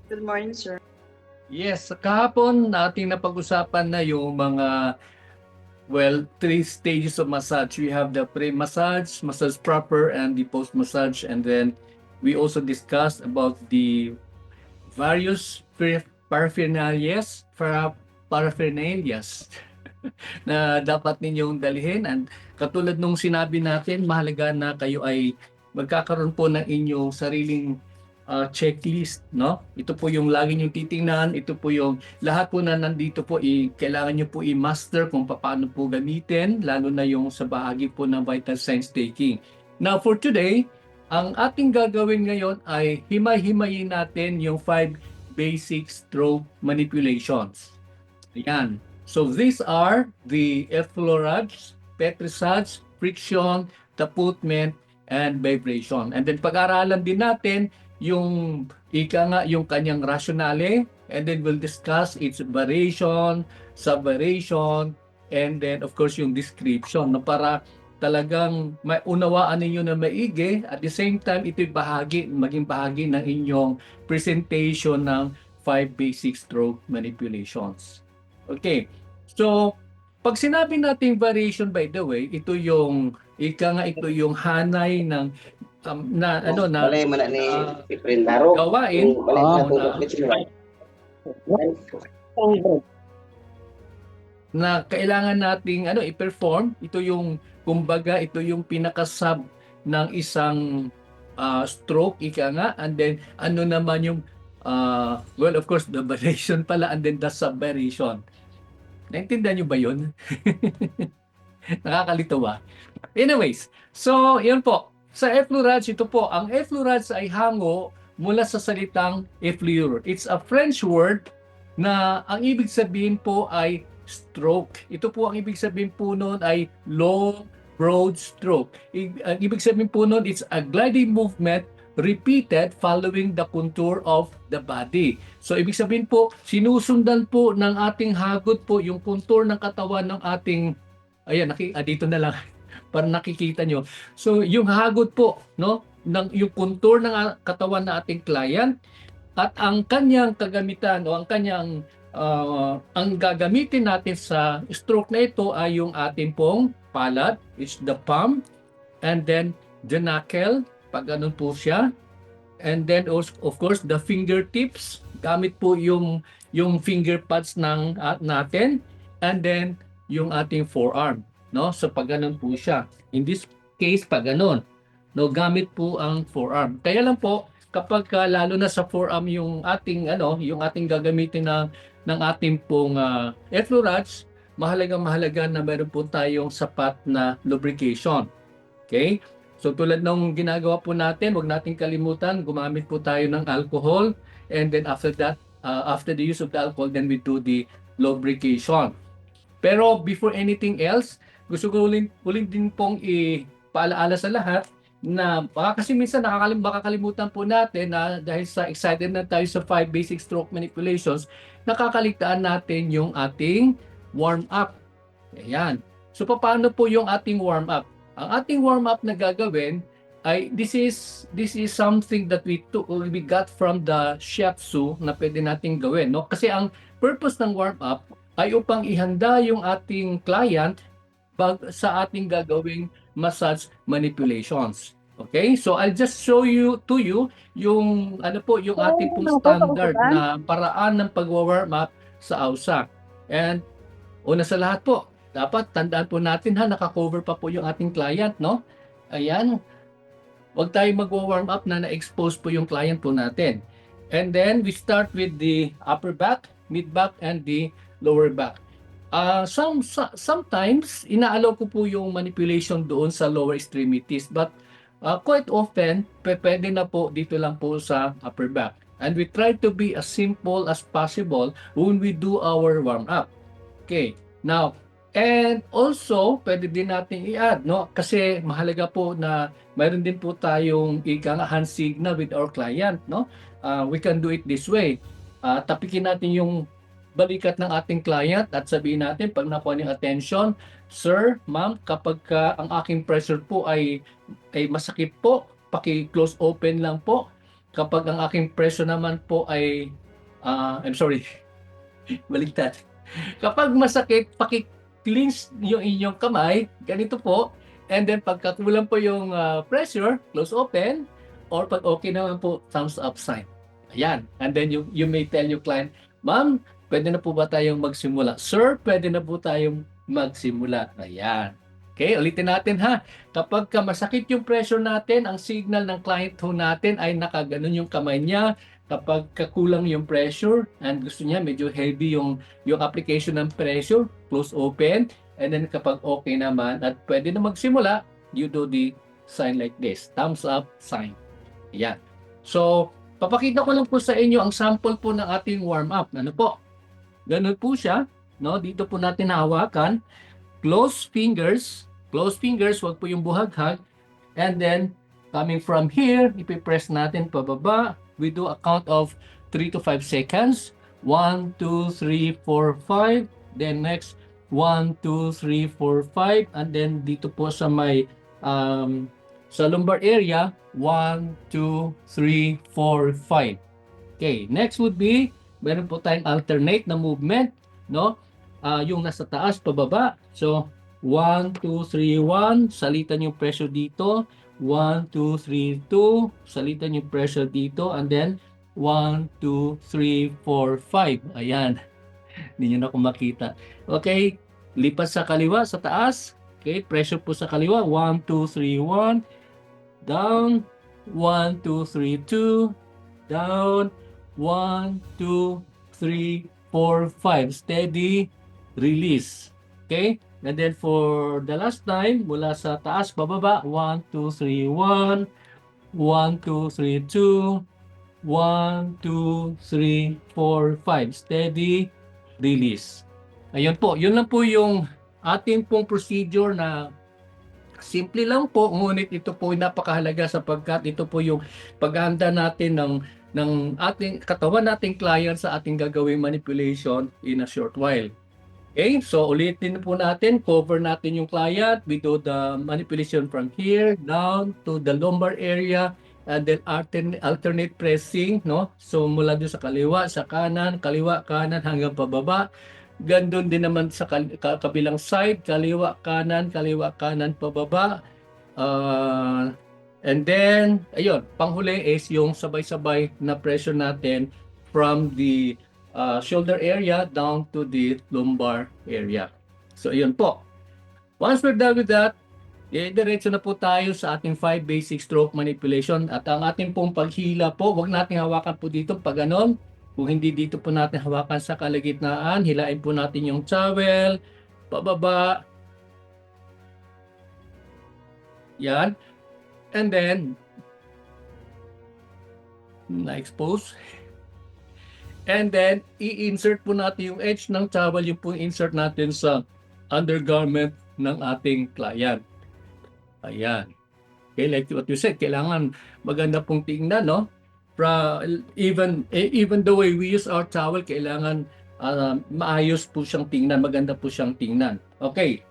Good morning, sir. Yes, kahapon nating napag-usapan na yung mga, three stages of massage. We have the pre-massage, massage proper, and the post-massage. And then we also discussed about the various paraphernalias na dapat ninyong dalhin. And katulad nung sinabi natin, mahalaga na kayo ay magkakaroon po ng inyong sariling checklist, no? Ito po yung lagi niyong titingnan, ito po yung lahat po na nandito po, kailangan niyo po i-master kung paano po gamitin, lalo na yung sa bahagi po ng vital signs taking. Now for today, ang ating gagawin ngayon ay himay-himayin natin yung 5 basic stroke manipulations. Ayan. So these are the effleurage, petrissage, friction, taputment, and vibration. And then pag-aralan din natin yung yung kanyang rationale, and then we'll discuss its variation, subvariation, and then of course yung description, no, para talagang maunawaan ninyo na maigi. At the same time, ito'y maging bahagi ng inyong presentation ng 5 basic stroke manipulations. Okay. So, pag sinabi nating variation, by the way, ito yung ito yung hanay ng balay man na ni Prindaro. gawain Balay na, na tubig na kailangan nating i-perform. Ito yung kumbaga ito yung pinaka-sub ng isang stroke, and then ano naman yung of course the variation pala, and then the subvariation. Naintindihan nyo ba yun? Nakakalito ba? Anyways, so yun po. Sa effleurage, ito po, ang effleurage ay hango mula sa salitang effleure. It's a French word na ang ibig sabihin po ay stroke. Ito po ang ibig sabihin po noon ay long, broad stroke. Ang ibig sabihin po noon, it's a gliding movement repeated following the contour of the body. So ibig sabihin po, sinusundan po ng ating hagod po yung contour ng katawan ng ating, ayan, dito na lang para nakikita nyo. So yung hagod po, no, yung contour ng katawan ng ating client, at ang kanyang kagamitan o ang kanyang ang gagamitin natin sa stroke na ito ay yung ating pong palad, is the palm, and then the knuckle, pag ganun po siya. And then of course the fingertips, gamit po yung finger pads ng natin, and then yung ating forearm, no? So pag ganun po siya. In this case pag ganun, no, gamit po ang forearm. Kaya lang po kapag lalo na sa forearm yung ating gagamitin ng ating pong effleurage, mahalaga na meron po tayong sapat na lubrication. Okay? So tulad ng ginagawa po natin, huwag nating kalimutan, gumamit po tayo ng alcohol, and then after that, after the use of the alcohol, then we do the lubrication. Pero before anything else, gusto ko uling din pong ipaalaala sa lahat na baka kasi minsan makakalimutan po natin na dahil sa excited na tayo sa 5 basic stroke manipulations, nakakaligtaan natin yung ating warm up. Ayan. So paano po yung ating warm up? Ang ating warm up na gagawin ay this is something that we got from the shiatsu na pwede nating gawin, no? Kasi ang purpose ng warm up ay upang ihanda yung ating client sa ating gagawing massage manipulations. Okay? So I'll just show you yung yung ating pong standard na paraan ng pag-warm up sa AUSA. And una sa lahat po, dapat tandaan po natin naka-cover pa po yung ating client, no? Ayan. Huwag tayo mag-warm up na na-expose po yung client po natin. And then we start with the upper back, mid back, and the lower back. Sometimes inaalaw ko po yung manipulation doon sa lower extremities, but quite often pwede na po dito lang po sa upper back. And we try to be as simple as possible when we do our warm up. Okay. Now, and also pwede din natin i-add, no, kasi mahalaga po na mayroon din po tayong hand signal with our client, no. We can do it this way. Tapikin natin yung balikat ng ating client at sabihin natin pag nakuha ng attention, "Sir, ma'am, kapag ang aking pressure po ay masakit po, paki-close open lang po. kapag ang aking presyo naman po ay, I'm sorry, baligtad. Kapag masakit, paki-cleanse yung inyong kamay, ganito po. And then pagkakulang po yung pressure, close open. Or pag okay naman po, thumbs up sign. Ayan. And then you may tell your client, Ma'am, pwede na po ba tayong magsimula? Sir, pwede na po tayong magsimula. Ayan. Okay, ulitin natin ha. Kapag masakit yung pressure natin, ang signal ng client ho natin ay nakaganon yung kamay niya. Kapag kakulang yung pressure and gusto niya medyo heavy yung application ng pressure, close open. And then kapag okay naman at pwede na magsimula, you do the sign like this, thumbs up sign. Yan. So, papakita ko lang po sa inyo ang sample po ng ating warm up. Ano po? Ganun po siya. No? Dito po natin hawakan. Close fingers, wag po yung buhaghag. And then, coming from here, ipipress natin pababa. We do a count of 3 to 5 seconds. 1, 2, 3, 4, 5. Then next, 1, 2, 3, 4, 5. And then dito po sa may sa lumbar area, 1, 2, 3, 4, 5. Okay, next would be, meron po tayong alternate na movement, no? Yung nasa taas, pababa. So, 1, 2, 3, 1, salitan yung pressure dito. 1, 2, 3, 2, salitan yung pressure dito. And then, 1, 2, 3, 4, 5. Ayan. Hindi nyo na kung makita. Okay, lipat sa kaliwa, sa taas. Okay, pressure po sa kaliwa. 1, 2, 3, 1. Down. 1, 2, 3, 2. Down. 1, 2, 3, 4, 5. Steady. Release. Okay? And then for the last time, mula sa taas, bababa. 1, 2, 3, 1. 1, 2, 3, 2. 1, 2, 3, 4, 5. Steady. Release. Ayun po. Yun lang po yung ating pong procedure na simple lang po, ngunit ito po napakahalaga sapagkat ito po yung paghahanda natin ng ating katawan nating client sa ating gagawing manipulation in a short while. Okay, so ulitin po natin, cover natin yung client, we do the manipulation from here down to the lumbar area and then alternate pressing, no? So mula doon sa kaliwa, sa kanan, kaliwa, kanan hanggang pababa. Gandun din naman sa kabilang side, kaliwa, kanan, pababa. And then, ayun, panghuli is yung sabay-sabay na pressure natin from the shoulder area down to the lumbar area. So, ayun po. Once we're done with that, diretso na po tayo sa ating 5 basic stroke manipulation. At ang ating pong paghila po, wag nating hawakan po dito pag ganon. Kung hindi dito po natin hawakan sa kalagitnaan, hilain po natin yung towel, pababa. Yan. And then, na-expose. And then, i-insert po natin yung edge ng towel, yung po insert natin sa undergarment ng ating client. Ayan. Okay, like what you said, kailangan maganda pong tingnan, no? Even the way we use our towel, kailangan maayos po siyang tingnan, maganda po siyang tingnan. Okay,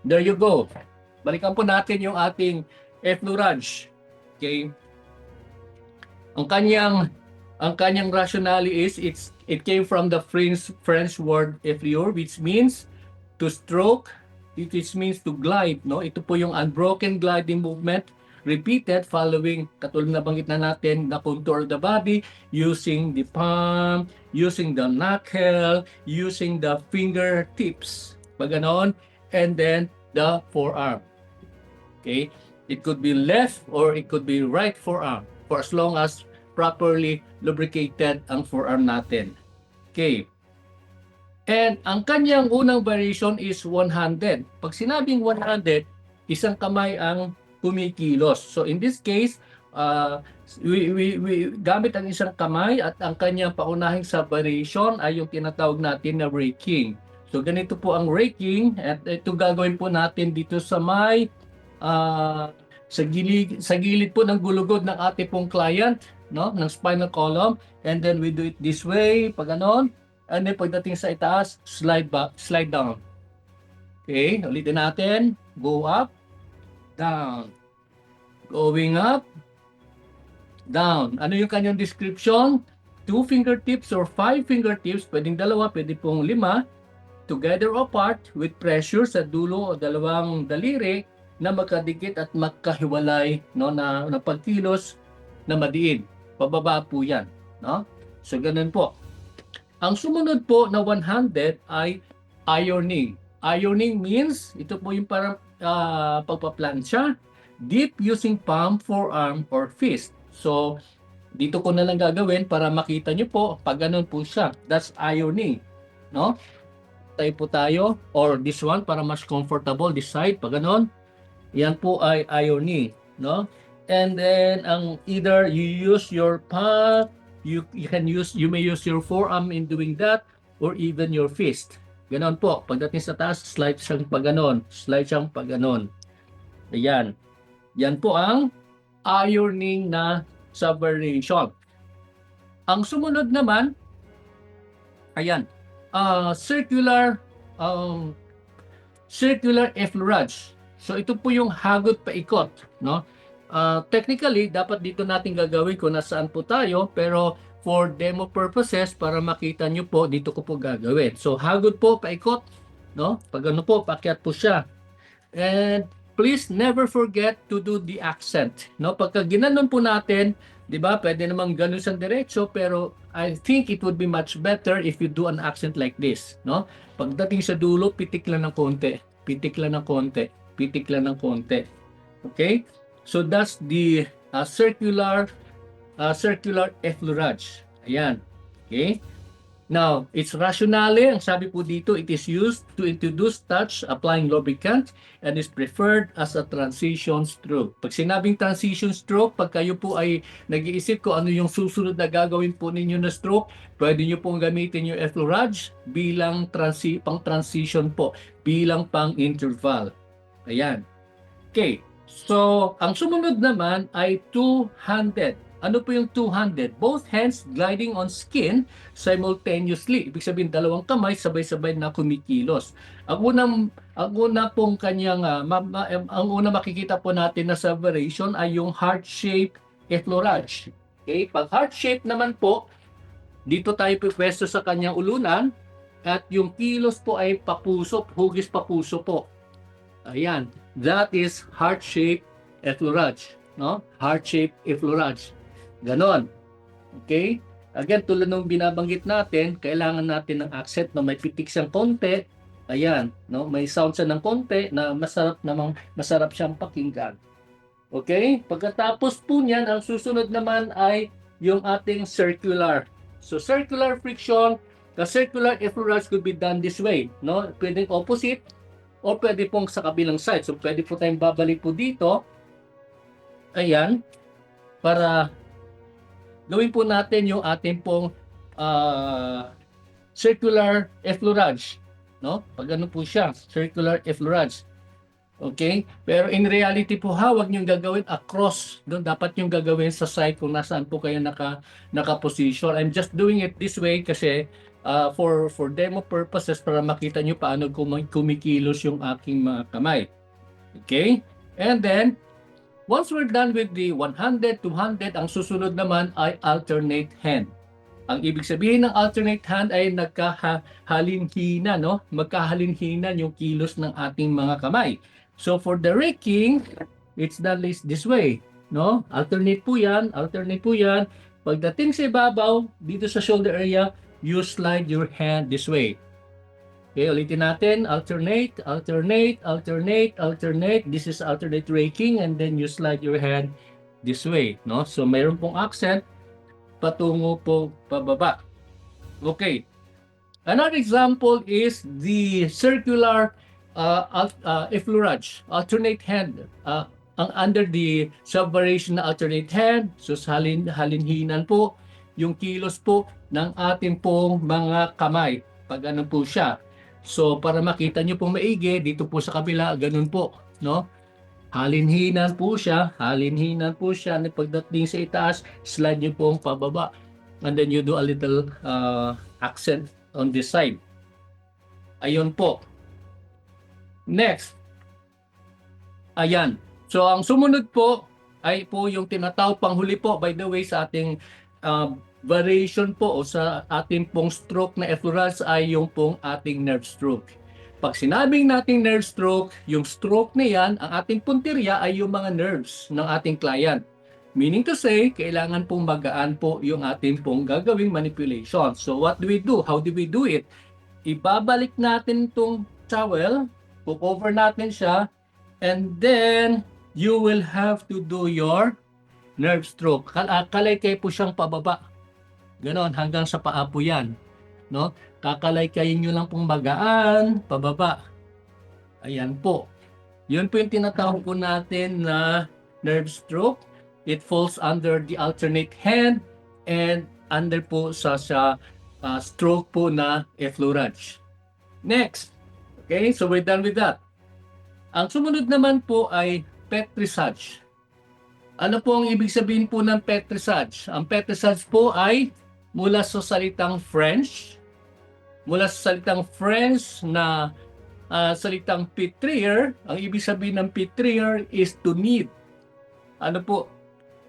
there you go. Balikan po natin yung ating effleurage. Okay, ang kanyang rationale is it came from the French word effleur, which means to stroke, which means to glide, no? Ito po yung unbroken gliding movement, repeated following, katulad na banggit na natin, the contour of the body, using the palm, using the knuckle, using the fingertips, pag ganon, and then the forearm. Okay, it could be left or it could be right forearm, for as long as properly lubricated ang forearm natin. Okay, and ang kanyang unang variation is one-handed. Pag sinabing one-handed, isang kamay ang kumikilos. So in this case, we gamit ang isang kamay at ang kanyang paunahing sa variation ay yung tinatawag natin na raking. So ganito po ang raking at ito gagawin po natin dito sa may sa gilid po ng gulugod ng ating pong client, no, ng spinal column, and then we do it this way, pag ganon, and then pagdating sa itaas, slide back, slide down. Okay, ulitin natin, go up, down, going up, down. Ano yung kanyang description? 2 fingertips or 5 fingertips, pwedeng dalawa, pwede pong 5, together or apart with pressure sa dulo o dalawang daliri na magkadikit at magkahiwalay, no, na pagkilos na madiin. Pababa po yan. No? So, ganun po. Ang sumunod po na one-handed ay ironing. Ironing means, ito po yung parang pagpaplansya, deep using palm, forearm, or fist. So, dito ko na lang gagawin para makita nyo po, pag ganun po siya. That's ironing. No? Tayo po tayo, or this one, para mas comfortable, this side, pag ganun. Yan po ay ironing. No? And then, either you use your palm, you may use your forearm in doing that, or even your fist. Ganon po. Pagdating sa taas, slide siyang pag ganon. Slide siyang pag ganon. Ayan. Yan po ang ironing na subversion. Ang sumunod naman, ayan, circular effleurage. So ito po yung hagot paikot, no? Technically, dapat dito natin gagawin kung nasaan po tayo, pero for demo purposes, para makita nyo po, dito ko po gagawin. So hagot po paikot, no? Pag ano po, paakyat po siya. And please never forget to do the accent, no? Pagka ginanon po natin, 'di ba? Pwede namang ganun sa diretso, pero I think it would be much better if you do an accent like this, no? Pagdating sa dulo, pitik lang ng konti, pitik lang ng konti, pitik lang ng konti. Okay? So that's the circular effleurage. Ayan. Okay? Now, it's rationale. Ang sabi po dito, it is used to introduce touch, applying lubricant, and is preferred as a transition stroke. Pag sinabing transition stroke, pag kayo po ay nag-iisip ko ano yung susunod na gagawin po ninyo na stroke, pwede nyo pong gamitin yung effleurage bilang pang-transition po, bilang pang-interval. Ayan. Okay. So, ang sumunod naman ay two-handed. Ano po yung two-handed? Both hands gliding on skin simultaneously. Ibig sabihin, dalawang kamay sabay-sabay na kumikilos. Ang una pong kanyang, ang una makikita po natin na subversion ay yung heart-shaped effleurage. Okay? Pag heart-shaped naman po, dito tayo pipwesto sa kanyang ulunan at yung kilos po ay papuso, hugis papuso po. Ayan. That is heart-shaped effleurage. No? Heart-shaped effleurage. Ganon. Okay? Again, tulad ng binabanggit natin, kailangan natin ng accent na may pitik siyang konti. Ayan, no? May sound siya ng konti na masarap siyang pakinggan. Okay? Pagkatapos po niyan, ang susunod naman ay yung ating circular. So circular friction, the circular effleurage could be done this way, no? Pwedeng opposite o pwede pong sa kabilang side. So pwede po tayong babalik po dito. Ayan, para gawin po natin yung ating pong circular effleurage, no? Pag ano po siya, circular effleurage. Okay? Pero in reality po, huwag niyong gagawin across. Doon dapat niyong gagawin sa side kung nasaan po kayo naka-position. I'm just doing it this way kasi for demo purposes para makita niyo paano kumikilos yung aking mga kamay. Okay? And then once we're done with the one-handed, two-handed, ang susunod naman ay alternate hand. Ang ibig sabihin ng alternate hand ay nagkahalinhina, no? Magkahalinhina yung kilos ng ating mga kamay. So for the raking, it's done this way, no? Alternate po yan, alternate po yan. Pagdating sa ibabaw, dito sa shoulder area, you slide your hand this way. Okay, ulitin natin. Alternate, alternate, alternate, alternate. This is alternate raking and then you slide your hand this way, no? So mayroon pong accent patungo po pababa. Okay. Another example is the circular effleurage, alternate hand. Ang under the subvariation na alternate hand, so halinhinan po yung kilos po ng ating pong mga kamay. Pag ano po siya. So para makita nyo pong maigi, dito po sa kabila, ganun po, no? Halinhinan po siya, pagdating sa itaas, slide nyo pong pababa. And then you do a little accent on this side. Ayun po. Next. Ayan. So ang sumunod po ay po yung tinatawag panghuli po, by the way, sa ating variation po o sa ating pong stroke na efflurals ay yung pong ating nerve stroke. Pag sinabing nating nerve stroke, yung stroke na yan, ang ating puntirya ay yung mga nerves ng ating client. Meaning to say, kailangan pong magaan po yung ating pong gagawing manipulation. So what do we do? How do we do it? Ibabalik natin itong towel, cover natin siya, and then you will have to do your nerve stroke. Kalaykay po siyang pababa. Ganon, hanggang sa paa po yan. No? Kakalay-kayin nyo lang pong magaan, pababa. Ayan po. Yun po yung tinatawag po natin na nerve stroke. It falls under the alternate hand and under po sa stroke po na effleurage. Next. Okay, so we're done with that. Ang sumunod naman po ay Petrissage. Ano po ang ibig sabihin po ng Petrissage? Ang Petrissage po ay mula sa salitang French, na salitang pétrir. Ang ibig sabihin ng pétrir is to knead. Ano po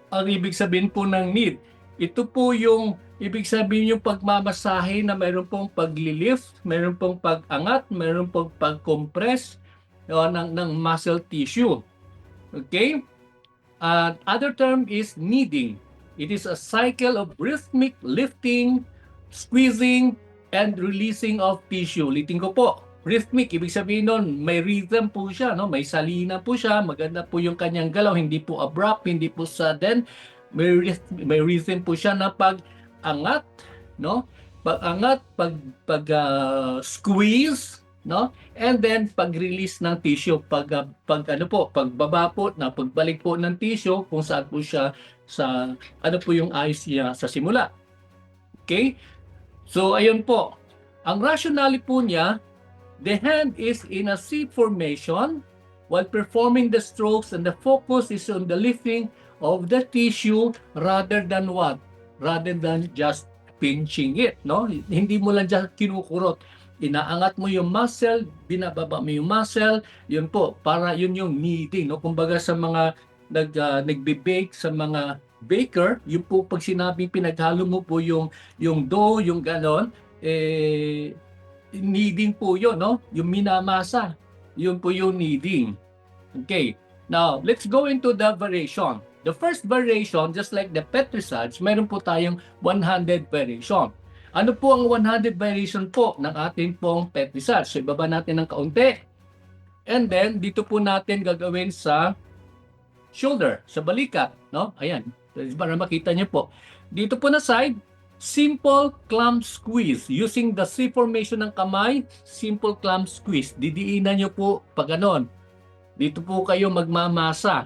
ang ibig sabihin po ng knead? Ito po yung ibig sabihin yung pagmamasahe na mayroon pong paglilift, mayroon pong pag-angat, mayroon pong pag-compress ng muscle tissue. Okay? Other term is kneading. It is a cycle of rhythmic lifting, squeezing, and releasing of tissue. Ulitin ko po, rhythmic, ibig sabihin nun, may rhythm po siya, no? May salina po siya, maganda po yung kanyang galaw, hindi po abrupt, hindi po sudden, may rhythm po siya na pag-angat, no? Pag-angat, squeeze, no? And then pag-release ng tissue, pagbaba po, na pagbalik po ng tissue kung saan po siya sa ano po yung ayos niya sa simula. Okay? So ayun po. Ang rationale po niya, the hand is in a C formation while performing the strokes and the focus is on the lifting of the tissue rather than what? Rather than just pinching it, no? Hindi mo lang just kinukurot. Inaangat mo yung muscle, binababa mo yung muscle, yun po, para yun yung kneading, no? Kumbaga sa mga nagbe-bake, sa mga baker, yun po pag sinabing pinaghalo mo po yung dough, yung ganon, kneading po yun, no? Yung minamasa, yun po yung kneading. Okay, now let's go into the variation. The first variation, just like the Petrissage, mayroon po tayong one-handed variation. Ano po ang one-handed variation po ng ating pong Petrissage? So, ibaba natin ng kaunti. And then, dito po natin gagawin sa shoulder, sa balikat, no? Ayan, para makita niyo po. Dito po na side, simple clamp squeeze. Using the C formation ng kamay, simple clamp squeeze. Didiinan niyo po pag ganon. Dito po kayo magmamasa.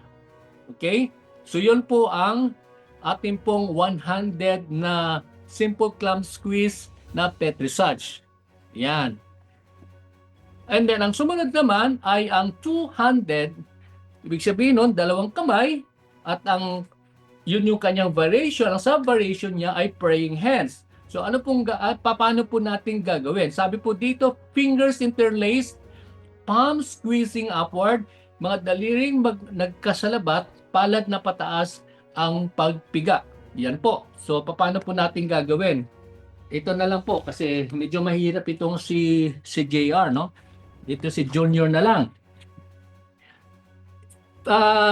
Okay? So, yun po ang ating pong one-handed na simple clamp squeeze na Petrissage. Yan. And then, ang sumunod naman ay ang two-handed. Ibig sabihin nun, dalawang kamay at yun yung kanyang variation. Ang sub-variation niya ay praying hands. So, paano po natin gagawin? Sabi po dito, fingers interlaced, palms squeezing upward, mga daliring nagkasalabat, palad na pataas ang pagpiga. Yan po. So, paano po natin gagawin? Ito na lang po kasi medyo mahirap itong si JR, no? Dito si Junior na lang.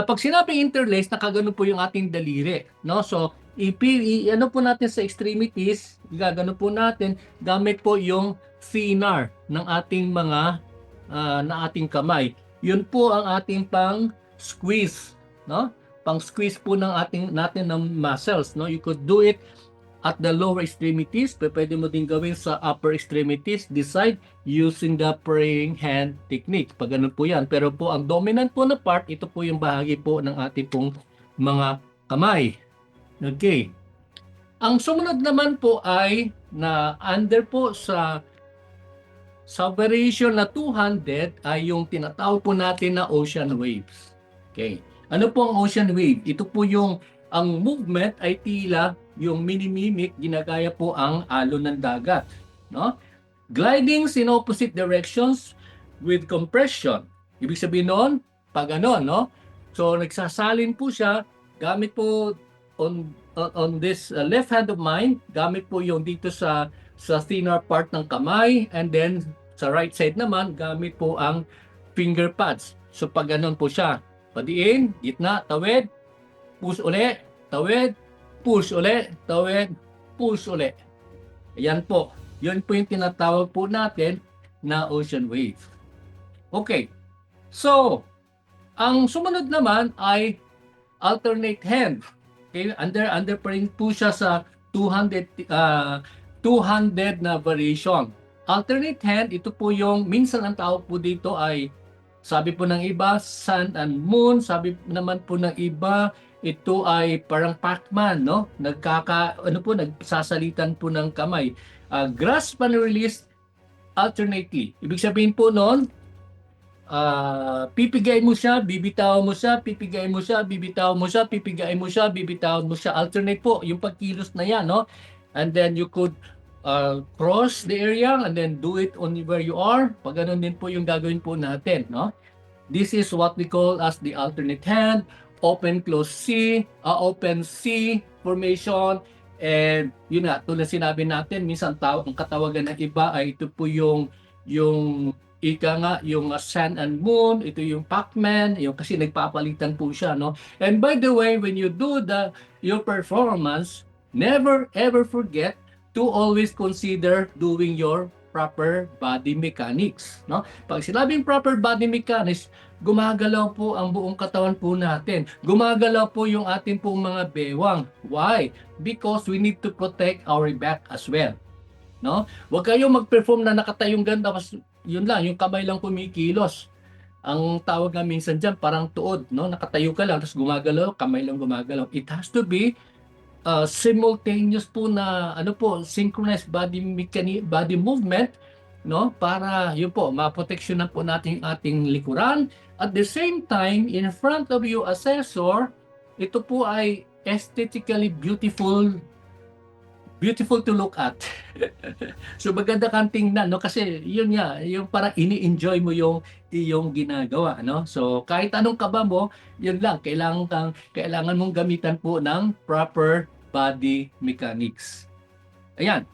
Pag sinabing interlace, nakagano po yung ating daliri, no? So, ano po natin sa extremities, gagano po natin gamit po yung thenar ng ating na ating kamay. Yun po ang ating pang squeeze, no? Pang-squeeze po natin ng muscles, no? You could do it at the lower extremities, pwede mo din gawin sa upper extremities, this side, using the praying hand technique. Pag ganun po yan. Pero po, ang dominant po na part, ito po yung bahagi po ng ating pong mga kamay. Okay. Ang sumunod naman po ay na under po sa variation na two-handed ay yung tinatawag po natin na ocean waves. Okay. Ano po ang ocean wave? Ito po ang movement ay tila yung minimimic, ginagaya po ang alon ng dagat. No? Glidings in opposite directions with compression. Ibig sabihin noon, pag ano, no? So nagsasalin po siya gamit po on this left hand of mine, gamit po yung dito sa thinner part ng kamay, and then sa right side naman, gamit po ang finger pads. So pag ganun po siya, padiin, gitna, tawid, push uli, tawid, push uli, tawid, push uli. Ayan po. Yun po yung tinatawag po natin na ocean wave. Okay. So, ang sumunod naman ay alternate hand. Okay, under pa rin po siya sa 200 na variation. Alternate hand, ito po yung minsan ang tawag po dito ay sabi po ng iba, sun and moon. Sabi naman po ng iba, ito ay parang Pac-Man, no? Nagsasalitan po ng kamay. Grasp and release alternately. Ibig sabihin po noon, pipigay mo siya, bibitaw mo siya, pipigay mo siya, bibitaw mo siya, pipigay mo siya, bibitaw mo siya. Alternate po, yung pagkilos na yan, no? And then you could cross the area and then do it on where you are. Pag ganun din po yung gagawin po natin, no? This is what we call as the alternate hand, open close C, open C formation. And yun nga, tulad sinabi natin, minsan ang katawagan ng iba ay ito po yung ika nga, yung sun and moon, ito yung Pac-Man, yung kasi nagpapalitan po siya, no? And by the way, when you do your performance, never ever forget to always consider doing your proper body mechanics, no? Pag sinabing proper body mechanics, gumagalaw po ang buong katawan po natin. Gumagalaw po yung ating pong mga bewang. Why? Because we need to protect our back as well, no? Huwag kayong mag-perform na nakatayong ganda, yun lang, yung kamay lang kumikilos. Ang tawag nga minsan dyan, parang tuod, no? Nakatayo ka lang, tapos gumagalaw, kamay lang gumagalaw. It has to be simultaneous po na synchronized body movement, no, para yun po maproteksyonan po natin ating likuran. At the same time, in front of you assessor, ito po ay aesthetically beautiful to look at. So maganda kang tingnan, no, kasi yun nga, yung parang ini-enjoy mo yung iyong ginagawa, no. So kahit anong kaba mo, yun lang, kailangan mong gamitan po ng proper body mechanics. Ayan.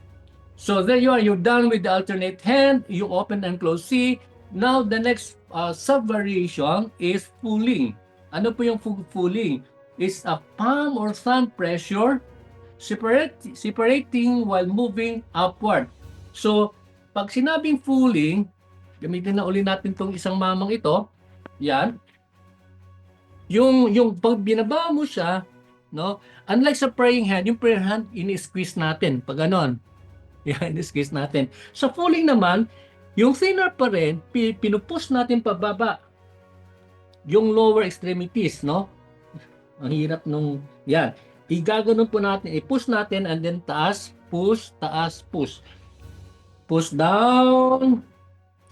So there you are, you're done with the alternate hand, you open and close C. Now the next sub-variation is pulling. Ano po yung pulling? It's a palm or thumb pressure separating while moving upward. So, pag sinabing pulling, gamitin na uli natin tong isang mamang ito. Yan. Yung pag binaba mo siya, no? Unlike sa praying hand, yung prayer hand, ini-squeeze natin. Pag ganon. Yan, ini-squeeze natin. Sa pulling naman, yung thinner pa rin, pinupush natin pababa. Yung lower extremities, no? Ang hirap nung, yan. Igaganon po natin, i-push natin and then taas, push, taas, push. Push down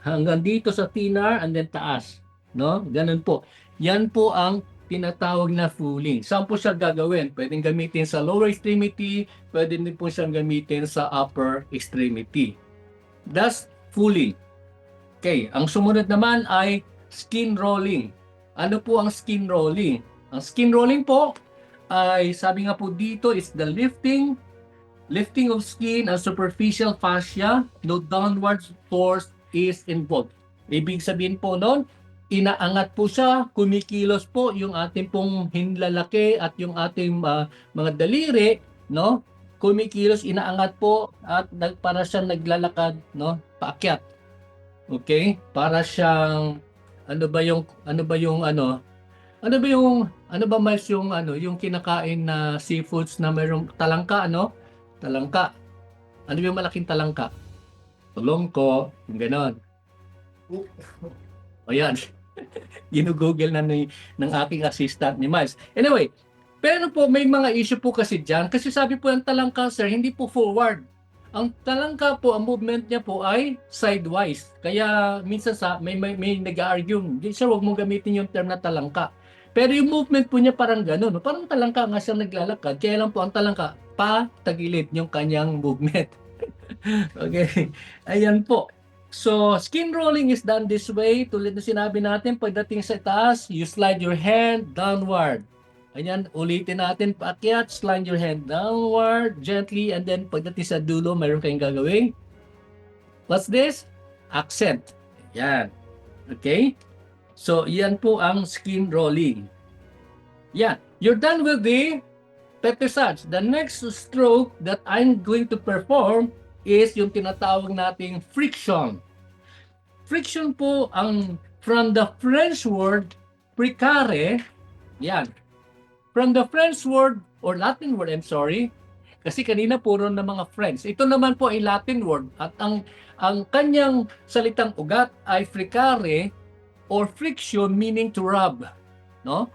hanggang dito sa thinner and then taas, no? Ganun po. Yan po ang tinatawag na pulling. Saan po siya gagawin? Pwedeng gamitin sa lower extremity, pwede din po siyang gamitin sa upper extremity. That's pulling. Okay, ang sumunod naman ay skin rolling. Ano po ang skin rolling? Ang skin rolling po ay sabi nga po dito is the lifting of skin and superficial fascia, no downward force is involved. Ibig sabihin po noon, inaangat po siya, kumikilos po yung ating pong hinlalaki at yung ating mga daliri, no? Kumikilos, inaangat po at para siyang naglalakad, no? Paakyat. Okay? Para siyang Miles, yung kinakain na seafoods na mayroong talangka, Talangka. Ano yung malaking talangka? Tulongko, yung ganon. Ayan. Ginugoogle na ng aking assistant ni Miles. Anyway, pero po may mga issue po kasi dyan. Kasi sabi po ng talangka, sir, hindi po forward. Ang talangka po, ang movement niya po ay sidewise. Kaya minsan may nag-argue, sir, huwag mong gamitin yung term na talangka. Pero yung movement po niya parang gano'n. Parang talangka nga siya naglalakad. Kaya lang po ang talangka, patagilid yung kanyang movement. Okay. Ayan po. So, skin rolling is done this way. Tulad na sinabi natin, pagdating sa taas, you slide your hand downward. Ayan, ulitin natin. Paakyat, slide your hand downward, gently, and then pagdating sa dulo, mayroon kayong gagawin. What's this? Accent. Yan. Okay? So, yan po ang skin rolling. Yan. You're done with the Petrissage. The next stroke that I'm going to perform is yung tinatawag nating friction. Friction po ang from the French word precare. Yan. From the French word or Latin word, I'm sorry, kasi kanina puro na mga French. Ito naman po ay Latin word at ang kanyang salitang ugat ay fricare or friction meaning to rub, no?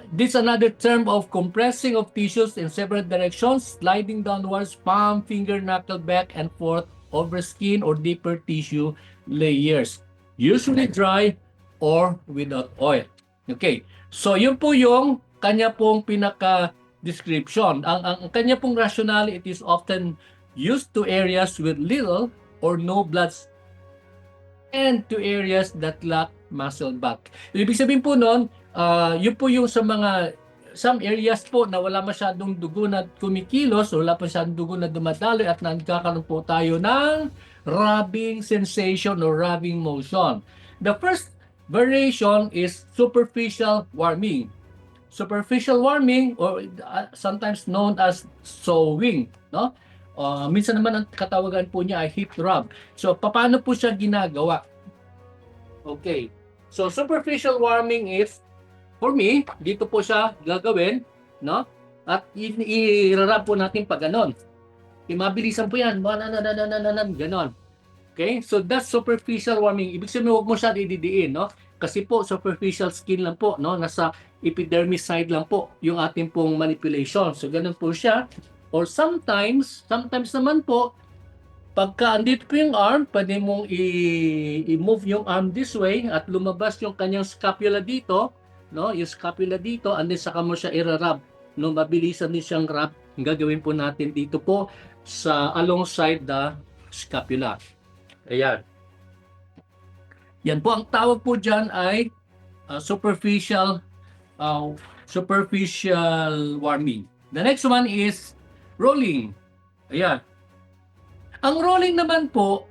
This is another term of compressing of tissues in several directions, sliding downwards, palm, finger, knuckle, back and forth over skin or deeper tissue layers, usually dry or without oil. Okay, so yun po yung kanya pong pinaka-description. Ang kanya pong rationale, it is often used to areas with little or no blood and to areas that lack muscle bulk. Ibig sabihin po nun, yun po yung sa mga some areas po na wala masyadong dugo na kumikilos o wala pa masyadong dugo na dumadaloy at nagkakaroon po tayo ng rubbing sensation or rubbing motion. The first variation is superficial warming. Superficial warming or sometimes known as sewing, no? Minsan naman ang katawagan po niya ay heat rub. So paano po siya ginagawa? Okay. So superficial warming is for me, dito po siya gagawin, no? At i-rub po natin pag ganon. Mabilisan po yan. Ganon. Okay? So that's superficial warming. Ibig sabihin, huwag mo siya dididiin, no? Kasi po, superficial skin lang po, no? Nasa epidermis side lang po yung ating pong manipulation. So, ganun po siya. Or sometimes naman po, pagka andito po yung arm, pwede mong i-move yung arm this way at lumabas yung kanyang scapula dito, no? Yung scapula dito, and then saka mo siya i-rub. No? Mabilisan din siyang rub. Ang gagawin po natin dito po sa alongside the scapula. Ayan. Yan po, ang tawag po dyan ay superficial warming. The next one is rolling. Ayan. Ang rolling naman po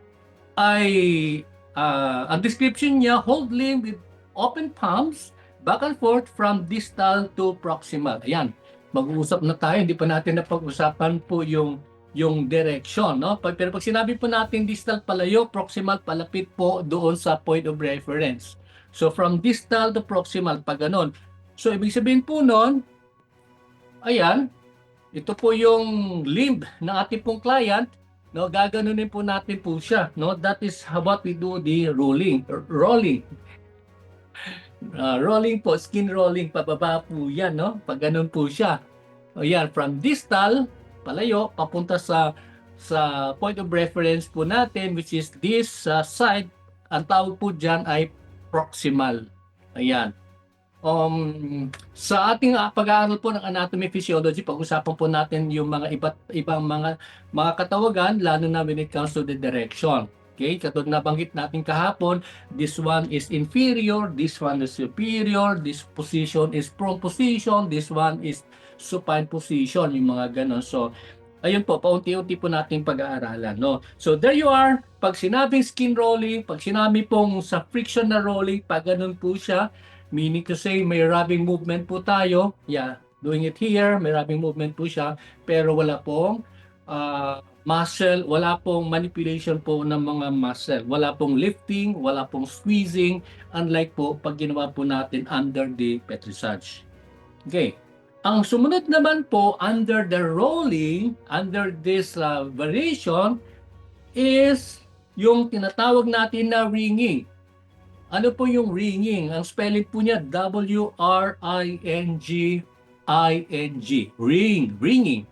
ay ang description niya, hold limb with open palms back and forth from distal to proximal. Ayan. Mag-uusap na tayo, hindi pa natin napag-usapan po yung direction, no? Pero pag sinabi po natin distal palayo, proximal palapit po doon sa point of reference. So from distal to proximal, pag ganon. So ibig sabihin po noon, ayan, ito po yung limb ng ating pong client, no? Gaganunin po natin po siya, no? That is what we do the rolling. Rolling po, skin rolling, pababa po yan, no? Pag ganon po siya. Ayan, from distal palayo papunta sa point of reference po natin, which is this side. Ang tawag po dyan ay proximal. Ayan. Sa ating pag-aaral po ng anatomy physiology, pag-usapan po natin yung mga ibang mga katawagan, lalo na when it comes to the direction. Okay, katulad na banggit natin kahapon, this one is inferior, this one is superior, this position is prone position, this one is supine position, yung mga ganon. So, ayun po, paunti-unti po natin pag-aaralan, no? So, there you are. Pag sinabing skin rolling, pag sinabi pong sa friction na rolling, pag ganon po siya, meaning to say, may rubbing movement po tayo. Yeah, doing it here, may rubbing movement po siya, pero wala pong muscle, wala pong manipulation po ng mga muscle. Wala pong lifting, wala pong squeezing, unlike po pag ginawa po natin under the Petrissage. Okay. Ang sumunod naman po under the rolling, under this variation, is yung tinatawag natin na ringing. Ano po yung ringing? Ang spelling po niya W-R-I-N-G-I-N-G. Ringing.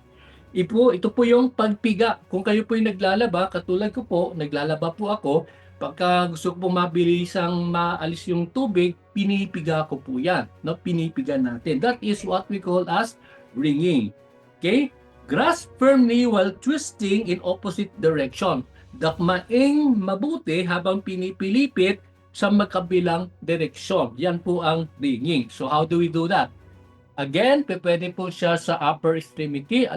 Ito po yung pagpiga. Kung kayo po yung naglalaba, katulad ko po, naglalaba po ako, pagka gusto ko po mabilisang maalis yung tubig, pinipiga ko po yan. No? Pinipiga natin. That is what we call as ringing. Okay? Grasp firmly while twisting in opposite direction. Dakmaing mabuti habang pinipilipit sa magkabilang direksyon. Yan po ang ringing. So how do we do that? Again, pwede po siya sa upper extremities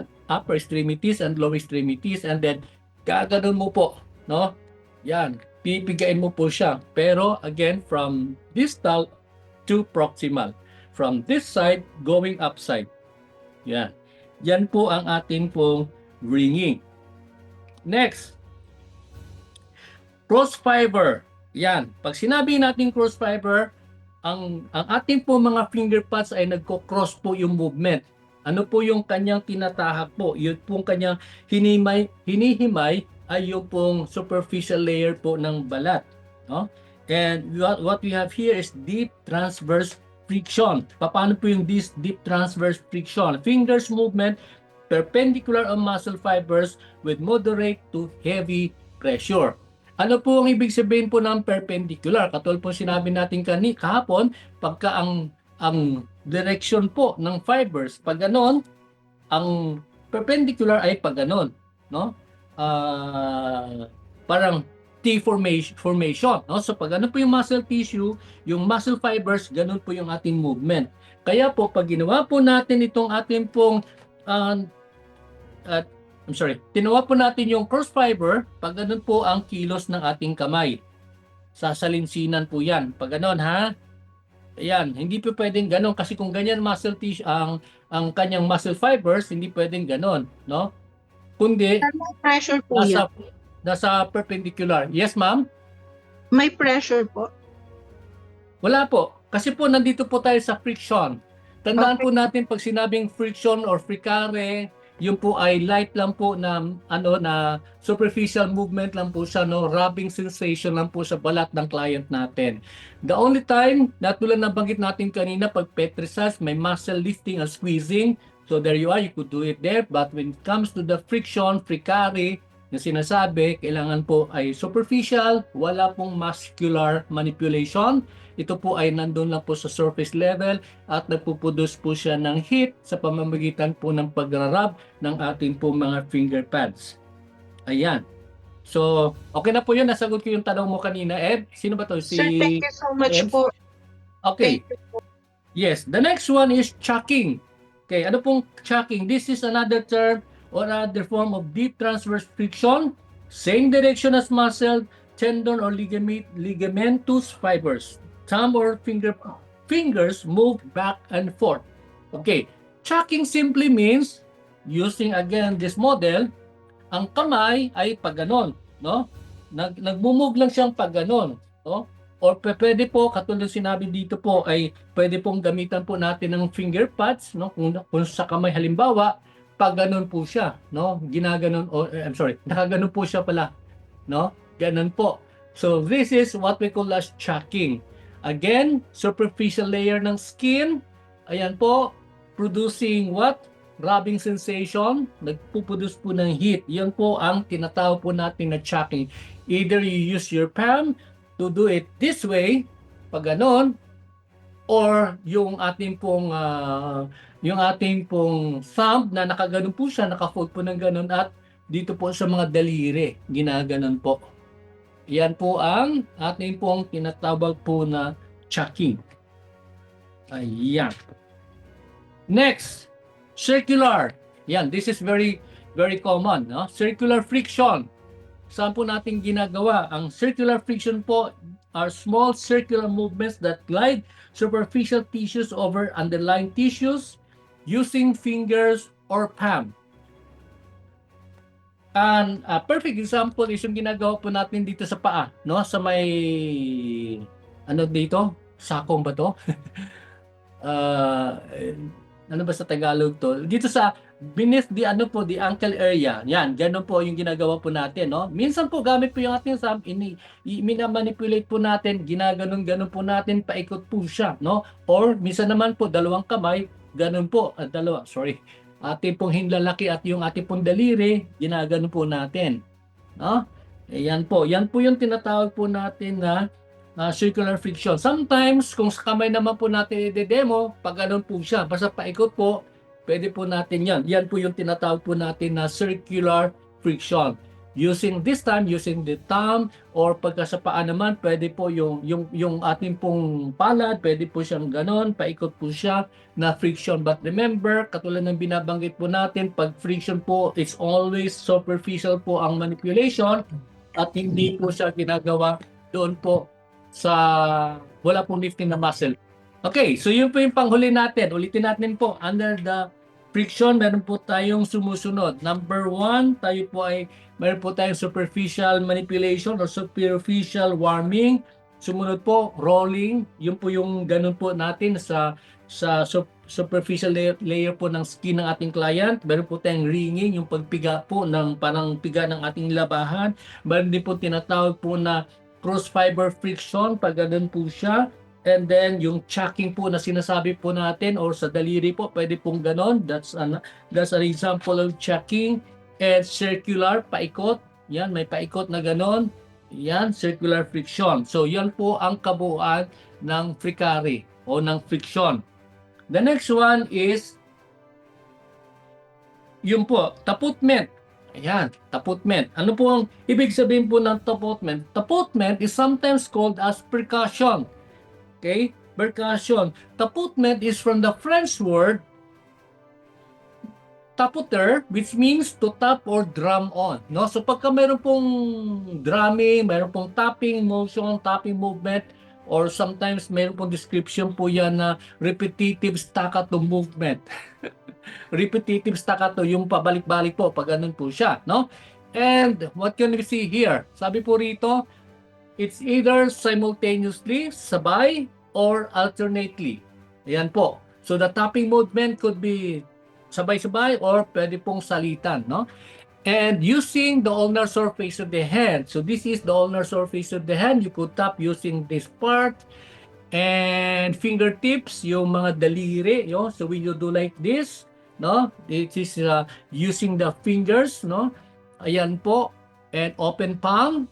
and lower extremities, and then gaganon mo po, no? Yan, pipigain mo po siya. Pero again, from distal to proximal. From this side going upside. Yan. Yan po ang ating pong ringing. Next, cross fiber. Yan. Pag sinabi natin cross fiber, ang ating po mga finger pads ay nagko-cross po yung movement. Ano po yung kanyang tinatahak po? Yun pong kanyang hinihimay ay yung pong superficial layer po ng balat. No? And what we have here is deep transverse friction. Paano po yung this deep transverse friction? Fingers movement perpendicular on muscle fibers with moderate to heavy pressure. Ano po ang ibig sabihin po ng perpendicular? Katulad po sinabi natin kahapon, pagka ang direction po ng fibers, pag ganon, ang perpendicular ay pag ganon, no? Parang T formation, no? So pag ano po yung muscle tissue, yung muscle fibers, ganon po yung ating movement. Kaya po pag ginawa po natin itong ating pong tinawa po natin yung cross fiber, pag ganun po ang kilos ng ating kamay. Sasalinsinan po yan. Pag ganun, ha? Ayan, hindi po pwedeng ganun kasi kung ganyan muscle tissue, ang kanyang muscle fibers, hindi pwedeng ganun, no? Kundi, May pressure po yan. nasa perpendicular. Yes, ma'am? May pressure po. Wala po. Kasi po nandito po tayo sa friction. Tandaan po natin pag sinabing friction or fricare, yung po ay light lang po na na superficial movement lang po siya, no, rubbing sensation lang po sa balat ng client natin. The only time na tulad ng banggit natin kanina, pag petrissage, may muscle lifting and squeezing. So there you are, you could do it there. But when it comes to the friction, fricare, na sinasabi, kailangan po ay superficial, wala pong muscular manipulation. Ito po ay nandun lang po sa surface level at nagpuproduce po siya ng heat sa pamamagitan po ng pagrarab ng ating po mga finger pads. Ayan. So, okay na po yun. Nasagot ko yung tanong mo kanina, Ed. Sino ba to? Sir, thank you so much Ed? po. Okay. Thank you po. Yes. The next one is chucking. Okay. Ano pong chucking? This is another term or another form of deep transverse friction. Same direction as muscle, tendon, or ligamentous fibers. Thumb or fingers move back and forth. Okay, chucking simply means, using again this model, ang kamay ay pag ganon, no? Nagmumove lang siyang pag ganon, no? Or pwede po, katulad sinabi dito po, ay pwede pong gamitan po natin ng finger pads, no? Kung sa kamay halimbawa, pag ganon po siya, no? Ginaganon, nakaganon po siya pala, no? Ganon po. So this is what we call as chucking. Again, superficial layer ng skin. Ayan po, producing what? Rubbing sensation. Nagpuproduce po ng heat. Yan po ang tinatawag po natin na chucking. Either you use your palm to do it this way, pag ganon, or yung ating pong thumb na nakaganon po siya, nakafold po ng ganon, at dito po sa mga daliri, ginaganon po. Yan po ang ating pong tinatawag po na chucking. Ayan. Next, circular. Yan, this is very, very common. No? Circular friction. Saan po natin ginagawa? Ang circular friction po are small circular movements that glide superficial tissues over underlying tissues using fingers or palm. And a perfect example is yung ginagawa po natin dito sa paa, no? Sa may dito? Sakong ba to? Ano ba sa Tagalog to? Dito sa beneath the ankle area. Yan, ganun po yung ginagawa po natin, no? Minsan po gamit po yung ating thumb, minamanipulate po natin, ginaganon po natin, paikot po siya, no? Or minsan naman po dalawang kamay, ganun po, ating pong hinlalaki at yung ating pong daliri, ginagano po natin. No? Yan po yung tinatawag po natin na circular friction. Sometimes, kung sa kamay naman po natin i-demo, pag ganun po siya, basta paikot po, pwede po natin yan. Yan po yung tinatawag po natin na circular friction. using the thumb, or pagka sa paa naman, pwede po yung ating pong palad, pwede po siyang ganon, paikot po siya na friction. But remember, katulad ng binabanggit po natin, pag friction po, it's always superficial po ang manipulation at hindi po siya ginagawa doon po sa wala pong lifting na muscle. Okay, so yun po yung panghuli natin. Ulitin natin po, under the friction, meron po tayong sumusunod. Number 1, meron po tayong superficial manipulation or superficial warming. Sumunod po, rolling. Yun po yung ganun po natin sa superficial layer po ng skin ng ating client. Meron po tayong ringing, yung pagpiga po ng parang piga ng ating labahan. Meron din po tinatawag po na cross fiber friction, pag ganun po siya. And then yung chucking po na sinasabi po natin or sa daliri po, pwede pong ganon. That's an example of chucking. And circular, paikot. Yan, may paikot na ganon. Yan, circular friction. So yan po ang kabuuan ng fricary o ng friction. The next one is yun po, taputment. Ayan, taputment. Ano po ang ibig sabihin po ng taputment? Taputment is sometimes called as percussion. Okay? Percussion. Taputment is from the French word taputer, which means to tap or drum on. No? So pagka meron pong drumming, meron pong tapping motion, tapping movement, or sometimes meron pong description po yan na repetitive staccato movement. Repetitive staccato, yung pabalik-balik po, pag ganun po siya. No? And what can we see here? Sabi po rito, it's either simultaneously, sabay, or alternately. Ayan po. So the tapping movement could be sabay-sabay or pwede pong salitan, no? And using the ulnar surface of the hand. So this is the ulnar surface of the hand. You could tap using this part. And fingertips, yung mga daliri, no? So when you do like this, no? This is using the fingers, no? Ayan po. And open palm.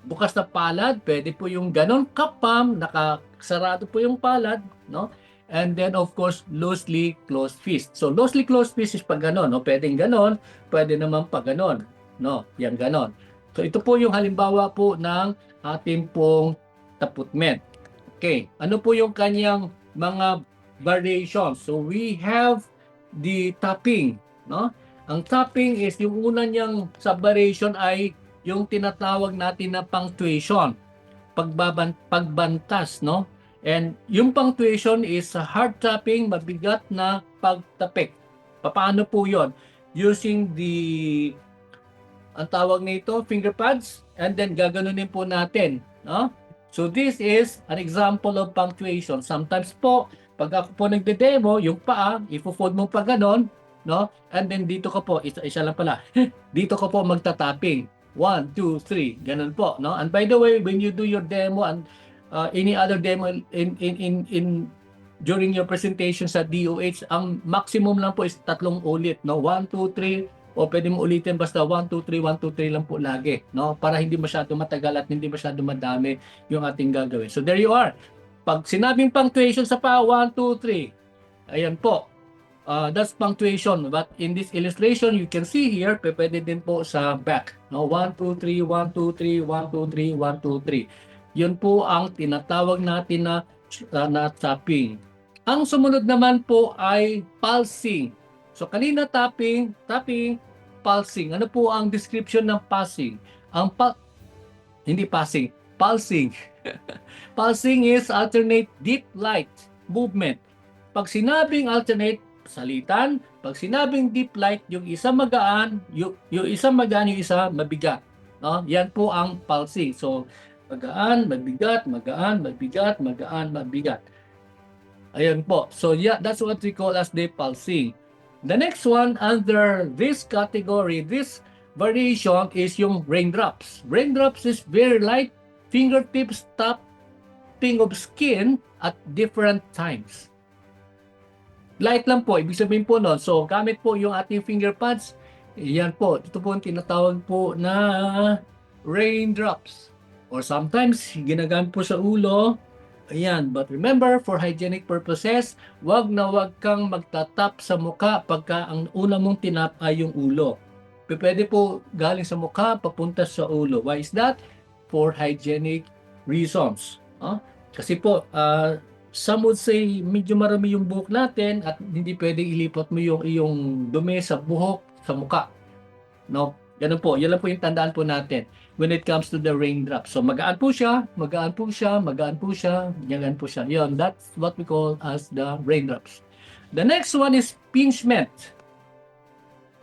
Bukas na palad, pwede po yung ganon, cup palm, nakasarado po yung palad, no? And then of course, loosely closed fist. So loosely closed fist is pag ganon, no? Pwedeng ganon, pwede naman pag ganon, no? Yan ganon. So ito po yung halimbawa po ng ating pong taputment. Okay, ano po yung kanyang mga variations? So we have the tapping, no? Ang tapping is yung una niyang sub-variation ay yung tinatawag natin na punctuation, pagbantas, no? And yung punctuation is hard tapping, mabigat na pagtapik. Paano po yon? Using ang tawag nito, finger pads, and then gaganunin po natin, no? So this is an example of punctuation. Sometimes po, pag ako po nagde-demo, yung paa, ifo-fold mo pa ganon, no? And then dito ka po, isa lang pala, dito ka po magta-tapping. 1, 2, 3, ganun po, no? And by the way, when you do your demo and any other demo in during your presentation sa DOH, ang maximum lang po is 3 ulit, no? 1, 2, 3, o pwede mo ulitin basta 1, 2, 3, 1, 2, 3 lang po lagi, no? Para hindi masyado matagal at hindi masyado madami yung ating gagawin. So there you are. Pag sinabing punctuation sa pa, 1, 2, 3, ayan po. That's punctuation, but in this illustration you can see here, pwede din po sa back, no? 1, 2, 3, 1, 2, 3, 1, 2, 3, 1, 2, 3. Yun po ang tinatawag natin na tapping. Ang sumunod naman po ay pulsing. So kanina tapping, pulsing. Ano po ang description ng pulsing? Hindi passing, pulsing. Pulsing is alternate deep light movement. Pag sinabing alternate, salitan. Pag sinabing deep light, yung isa magaan, yung isa magaan, yung isa mabigat. No? Yan po ang pulsing. So, magaan, mabigat, magaan, mabigat, magaan, mabigat. Ayan po. So, yeah, that's what we call as the pulsing. The next one under this category, this variation is yung raindrops. Raindrops is very light, fingertips tapping of skin at different times. Light lang po, ibig sabihin po nun. So, gamit po yung ating finger pads. Yan po, ito po ang tinatawag po na raindrops. Or sometimes, ginagamit po sa ulo. Ayan, but remember, for hygienic purposes, wag na wag kang magtatap sa muka pagka ang una mong tinap ay yung ulo. Pwede po galing sa mukha papunta sa ulo. Why is that? For hygienic reasons. Kasi po, some would say medyo marami yung buhok natin at hindi pwedeng ilipat mo yung iyong dumi sa buhok, sa mukha. No? Ganun po. Yan lang po yung tandaan po natin when it comes to the raindrop. So magaan po siya, magaan po siya, magaan po siya, magaan po siya. Yun, that's what we call as the raindrops. The next one is pinchment.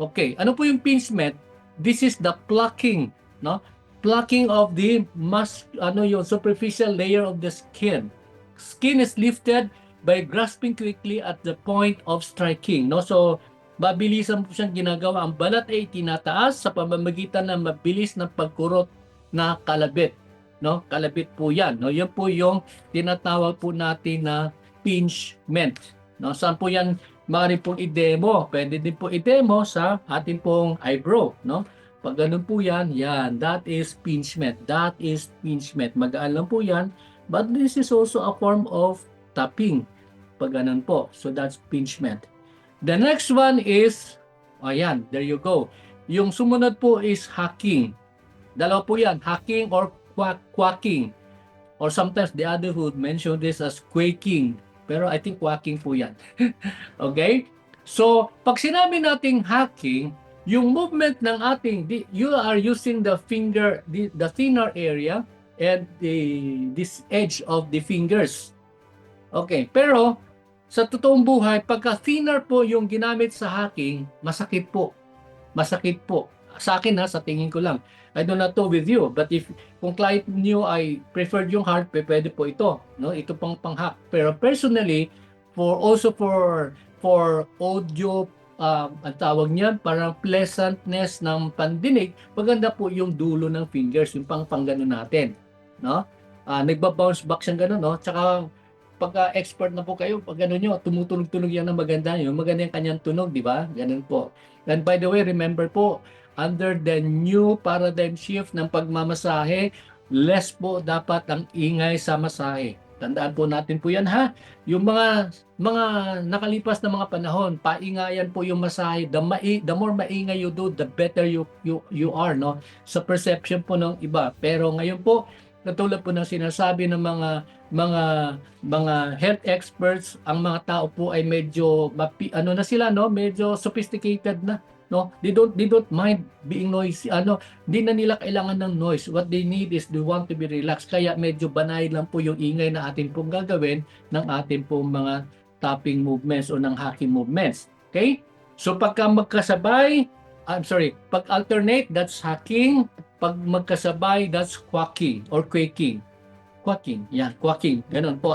Okay, ano po yung pinchment? This is the plucking, no? Plucking of the yung superficial layer of the skin. Skin is lifted by grasping quickly at the point of striking, no? So mabilisan po siyang ginagawa. Ang balat ay tinataas sa pamamagitan ng mabilis na pagkurot na kalabit. No? Kalabit po yan. No? Yan po yung tinatawag po natin na pinchment. No? Saan po yan maaari pong i-demo? Pwede din po i-demo sa ating pong eyebrow. No? Pag ganun po yan, that is pinchment. That is pinchment. Magaan lang po yan. But this is also a form of tapping. Pag ganun po. So that's pinchment. The next one is, ayan, there you go. Yung sumunod po is hacking. Dalawa po yan, hacking or quacking. Or sometimes the other would mention this as quaking. Pero I think quacking po yan. Okay? So, pag sinabi nating hacking, yung movement ng ating, you are using the finger, the thinner area and this edge of the fingers. Okay, pero sa totoong buhay, pagka thinner po yung ginamit sa hacking, masakit po. Masakit po. Sa akin sa tingin ko lang. I don't know with you, but kung client niyo ay preferred yung hard, pwede po ito, no? Ito pang-hack. Pero personally, for audio, ang tawag niyan, parang pleasantness ng pandinig, maganda po yung dulo ng fingers, yung pang-gano natin, no? Nagba-bounce back siyang gano'n, no? Tsaka pagka expert na po kayo, pag gano'n nyo, tumutunog-tunog yan ng maganda nyo, maganda yung kanyang tunog, di ba? Ganun po. And by the way, remember po, under the new paradigm shift ng pagmamasahe, less po dapat ang ingay sa masahe. Tandaan po natin po yan Yung mga nakalipas na mga panahon, paingayan po yung masahe. The more maingay you do, the better you are, no? Sa perception po ng iba. Pero ngayon po, katulad po ng sinasabi ng mga health experts, ang mga tao po ay medyo na sila, no, medyo sophisticated na, no. They don't mind being noisy, di na nila kailangan ng noise. What they need is they want to be relaxed. Kaya medyo banay lang po yung ingay na atin pong gagawin ng ating pong mga tapping movements o ng hacking movements. Okay? So pag alternate, that's hacking. Pag magkasabay, that's quacking or quaking. Quacking, yan, quacking. Ganun po,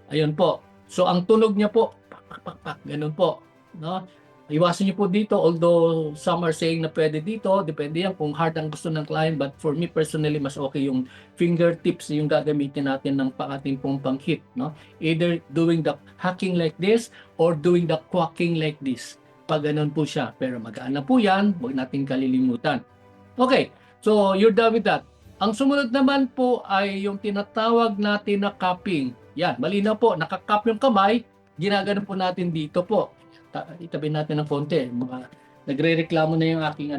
Ayun po. So, ang tunog niya po, pak, ganun po. No? Iwasan niyo po dito, although some are saying na pwede dito, depende yan kung hard ang gusto ng client, but for me personally, mas okay yung fingertips yung gagamitin natin ng ating pong pang-hit. No? Either doing the hacking like this or doing the quacking like this. Pag ganun po siya. Pero magaan na po yan, huwag natin kalilimutan. Okay. So, you're done with that. Ang sumunod naman po ay yung tinatawag natin na cupping. Yan, malinaw po, nakakap yung kamay, ginagano po natin dito po. Itabi natin ng konti. Nagre-reklamo na yung aking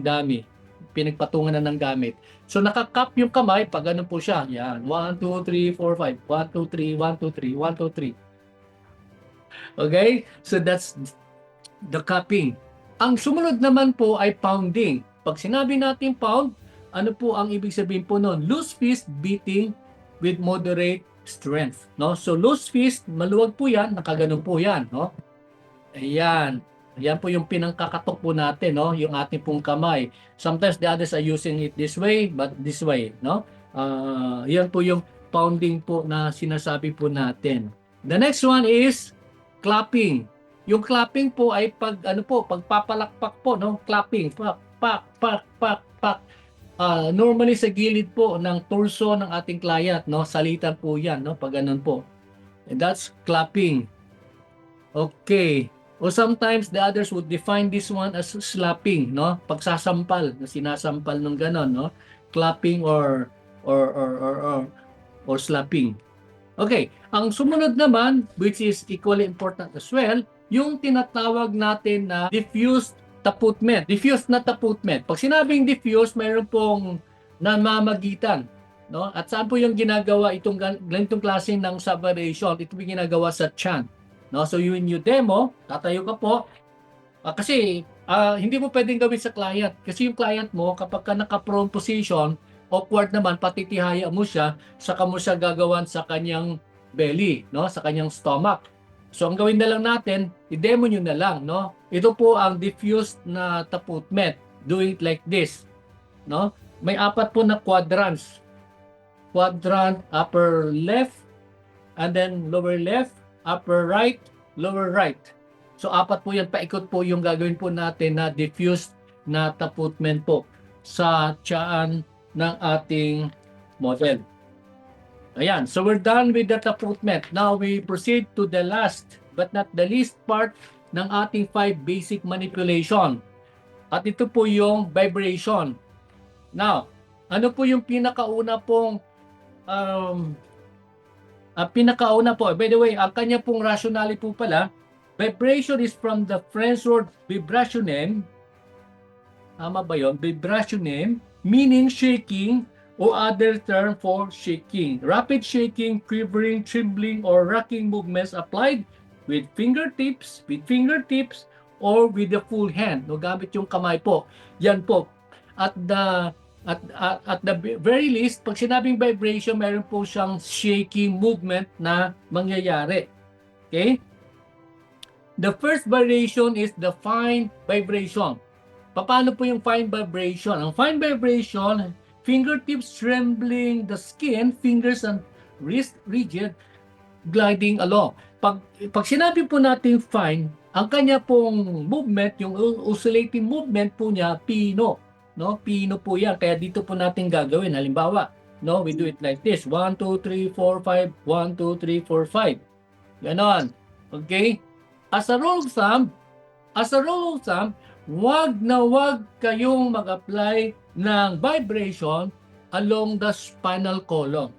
dami. Pinagpatungan na ng gamit. So, nakakap yung kamay, pag ganun po siya. Yan, 1, 2, 3, 4, 5. 1, 2, 3, 1, 2, 3, 1, 2, 3. Okay? So, that's the cupping. Ang sumunod naman po ay pounding. Pag sinabi natin pound, ano po ang ibig sabihin po noon? Loose fist beating with moderate strength, no? So loose fist, maluwag po 'yan, nakaganon po 'yan, no? Ayan. Ayan po yung pinangkakatok po natin, no? Yung ating pong kamay. Sometimes the others are using it this way, but this way, no? Yan po yung pounding po na sinasabi po natin. The next one is clapping. Yung clapping po ay pagpapalakpak po, no? Clapping, pak. Normally sa gilid po ng torso ng ating client, no? Salitan po 'yan, no? Pag ganun po. And that's clapping. Okay. O sometimes the others would define this one as slapping, no? Pagsasampal, na sinasampal ng ganon, no? Clapping or slapping. Okay. Ang sumunod naman, which is equally important as well, yung tinatawag natin na diffused taputment. Diffuse na taputment. Pag sinabing diffuse, mayroon pong namamagitan. No? At saan po yung ginagawa itong ganitong klase ng subvariation? Ito po ginagawa sa tiyan. No? So yun yung demo, tatayo ka po. Kasi hindi mo pwedeng gawin sa client. Kasi yung client mo, kapag ka naka-prone position, awkward naman, patitihaya mo siya, saka mo siya gagawan sa kanyang belly, no? Sa kanyang stomach. So ang gawin na lang natin, i-demo nyo na lang, no? Ito po ang diffused na taputment. Do it like this, no? May 4 po na quadrants. Quadrant upper left, and then lower left, upper right, lower right. So 4 po yan, paikot po yung gagawin po natin na diffused na taputment po sa tiyan ng ating model. Ayan, so we're done with the taputment. Now we proceed to the last but not the least part ng ating 5 basic manipulation. At ito po yung vibration. Now, ano po yung pinakauna pong by the way, ang kanya pong rationale po pala, vibration is from the French word vibrationem. Tama ba yun? Vibrationem, meaning shaking, or other term for shaking. Rapid shaking, quivering, trembling, or rocking movements applied with fingertips, or with the full hand. No, gamit yung kamay po. Yan po. At the very least, pag sinabing vibration, meron po siyang shaking movement na mangyayari. Okay? The first vibration is the fine vibration. Paano po yung fine vibration? Ang fine vibration, fingertips trembling, the skin, fingers and wrist rigid, gliding along. Pag sinabi po natin fine, ang kanya pong movement, yung oscillating movement po niya, pino. No? Pino po yan. Kaya dito po natin gagawin. Halimbawa, no, we do it like this. 1, 2, 3, 4, 5. 1, 2, 3, 4, 5. Ganon. Okay? As a rule of thumb, wag na wag kayong mag-apply ng vibration along the spinal column.